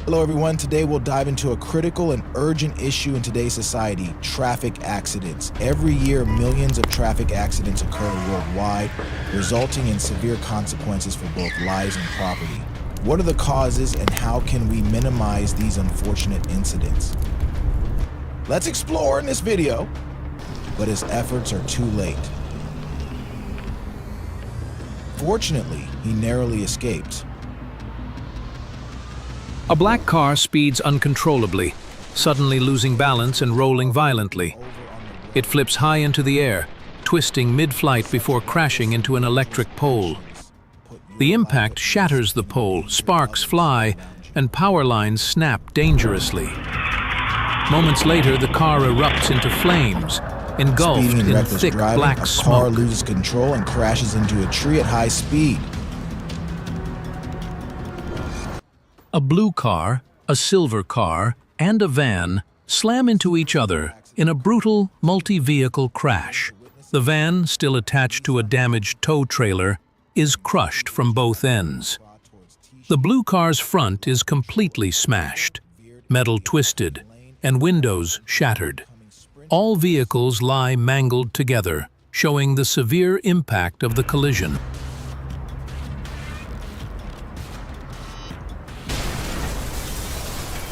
Hello everyone, today we'll dive into a critical and urgent issue in today's society, traffic accidents. Every year, millions of traffic accidents occur worldwide, resulting in severe consequences for both lives and property. What are the causes and how can we minimize these unfortunate incidents? Let's explore in this video, but his efforts are too late. Fortunately, he narrowly escaped. A black car speeds uncontrollably, suddenly losing balance and rolling violently. It flips high into the air, twisting mid-flight before crashing into an electric pole. The impact shatters the pole, sparks fly, and power lines snap dangerously. Moments later, the car erupts into flames, engulfed in thick black smoke. A car loses control and crashes into a tree at high speed. A blue car, a silver car, and a van slam into each other in a brutal multi-vehicle crash. The van, still attached to a damaged tow trailer, is crushed from both ends. The blue car's front is completely smashed, metal twisted, and windows shattered. All vehicles lie mangled together, showing the severe impact of the collision.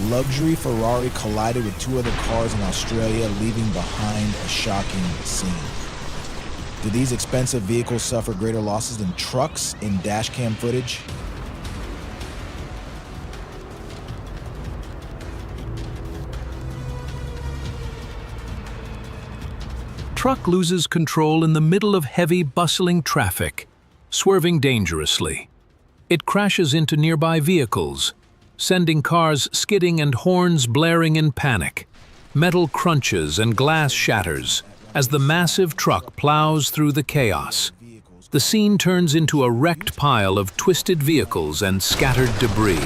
Luxury Ferrari collided with two other cars in Australia, leaving behind a shocking scene. Do these expensive vehicles suffer greater losses than trucks in dashcam footage? Truck loses control in the middle of heavy, bustling traffic, swerving dangerously. It crashes into nearby vehicles, sending cars skidding and horns blaring in panic. Metal crunches and glass shatters as the massive truck plows through the chaos. The scene turns into a wrecked pile of twisted vehicles and scattered debris.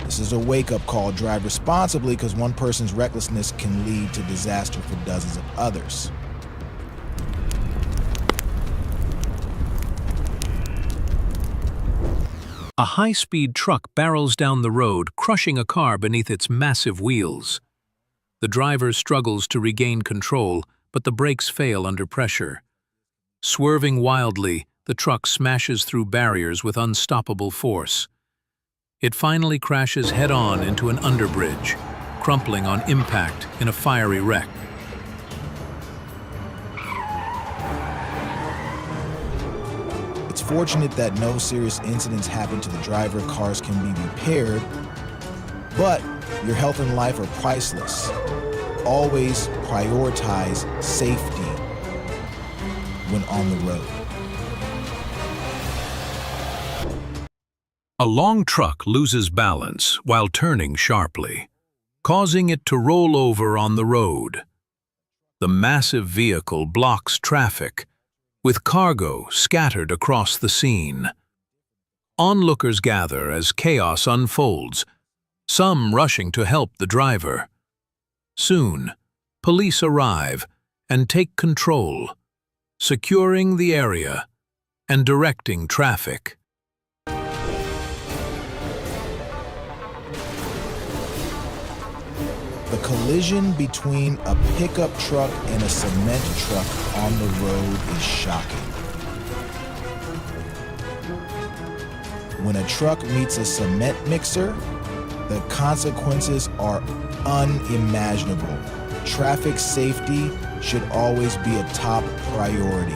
This is a wake-up call. Drive responsibly, because one person's recklessness can lead to disaster for dozens of others. A high-speed truck barrels down the road, crushing a car beneath its massive wheels. The driver struggles to regain control, but the brakes fail under pressure. Swerving wildly, the truck smashes through barriers with unstoppable force. It finally crashes head-on into an underbridge, crumpling on impact in a fiery wreck. It's fortunate that no serious incidents happen to the driver. Cars can be repaired, but your health and life are priceless. Always prioritize safety when on the road. A long truck loses balance while turning sharply, causing it to roll over on the road. The massive vehicle blocks traffic, with cargo scattered across the scene. Onlookers gather as chaos unfolds, some rushing to help the driver. Soon, police arrive and take control, securing the area and directing traffic. The collision between a pickup truck and a cement truck on the road is shocking. When a truck meets a cement mixer, the consequences are unimaginable. Traffic safety should always be a top priority.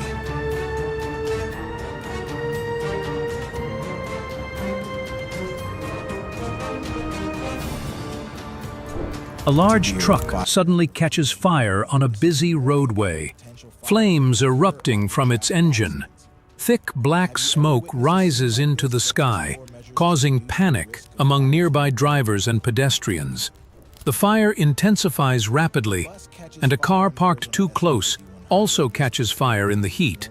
A large truck suddenly catches fire on a busy roadway, flames erupting from its engine. Thick black smoke rises into the sky, causing panic among nearby drivers and pedestrians. The fire intensifies rapidly, and a car parked too close also catches fire in the heat.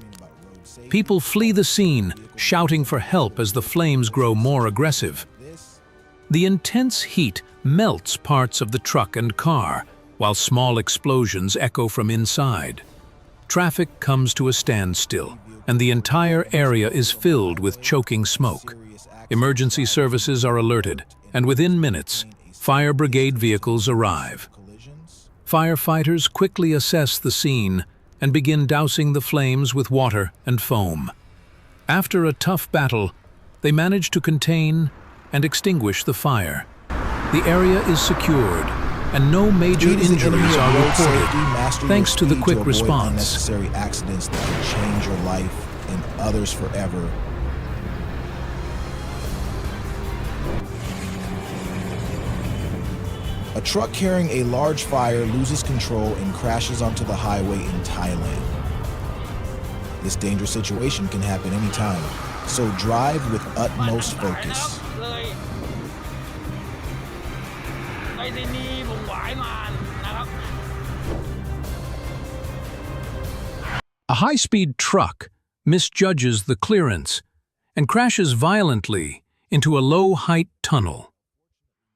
People flee the scene, shouting for help as the flames grow more aggressive. The intense heat melts parts of the truck and car, while small explosions echo from inside. Traffic comes to a standstill, and the entire area is filled with choking smoke. Emergency services are alerted, and within minutes, fire brigade vehicles arrive. Firefighters quickly assess the scene and begin dousing the flames with water and foam. After a tough battle, they manage to contain and extinguish the fire. The area is secured, and no major injuries are reported, thanks to the quick response. Unnecessary accidents that can change your life and others forever. A truck carrying a large fire loses control and crashes onto the highway in Thailand. This dangerous situation can happen anytime, so drive with utmost focus. A high-speed truck misjudges the clearance and crashes violently into a low-height tunnel.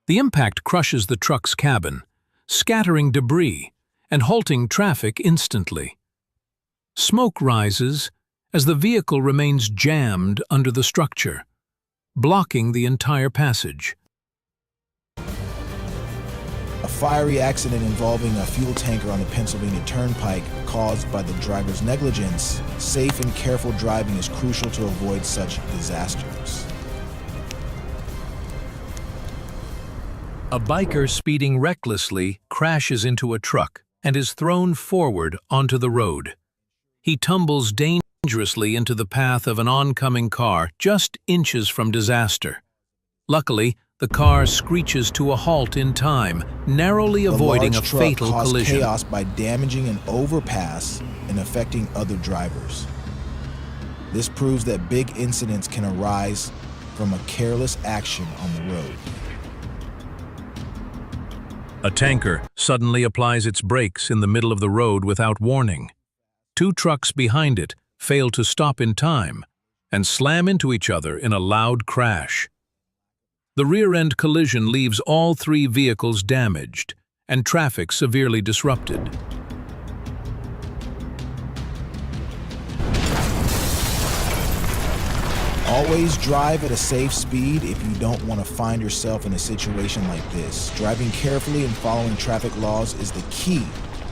The impact crushes the truck's cabin, scattering debris and halting traffic instantly. Smoke rises as the vehicle remains jammed under the structure, blocking the entire passage. A fiery accident involving a fuel tanker on the Pennsylvania Turnpike caused by the driver's negligence. Safe and careful driving is crucial to avoid such disasters. A biker speeding recklessly crashes into a truck and is thrown forward onto the road. He tumbles dangerously into the path of an oncoming car just inches from disaster. Luckily, the car screeches to a halt in time, narrowly avoiding a fatal collision. The large truck caused chaos by damaging an overpass and affecting other drivers. This proves that big incidents can arise from a careless action on the road. A tanker suddenly applies its brakes in the middle of the road without warning. Two trucks behind it fail to stop in time and slam into each other in a loud crash. The rear-end collision leaves all three vehicles damaged and traffic severely disrupted. Always drive at a safe speed if you don't want to find yourself in a situation like this. Driving carefully and following traffic laws is the key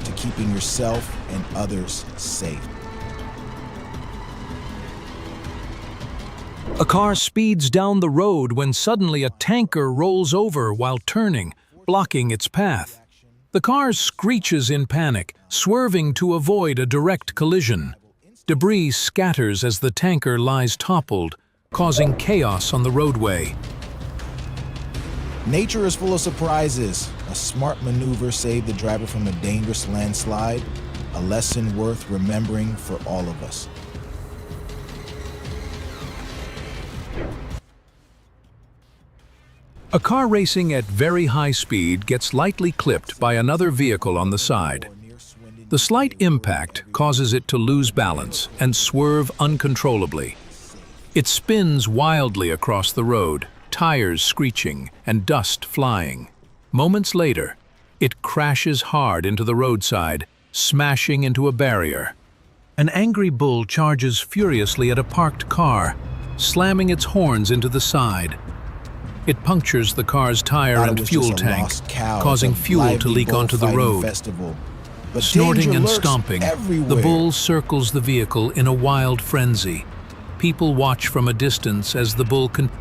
to keeping yourself and others safe. A car speeds down the road when suddenly a tanker rolls over while turning, blocking its path. The car screeches in panic, swerving to avoid a direct collision. Debris scatters as the tanker lies toppled, causing chaos on the roadway. Nature is full of surprises. A smart maneuver saved the driver from a dangerous landslide, a lesson worth remembering for all of us. A car racing at very high speed gets lightly clipped by another vehicle on the side. The slight impact causes it to lose balance and swerve uncontrollably. It spins wildly across the road, tires screeching and dust flying. Moments later, it crashes hard into the roadside, smashing into a barrier. An angry bull charges furiously at a parked car, slamming its horns into the side. It punctures the car's tire and fuel tank, causing fuel to leak onto the road. Snorting and stomping, the bull circles the vehicle in a wild frenzy. People watch from a distance as the bull continues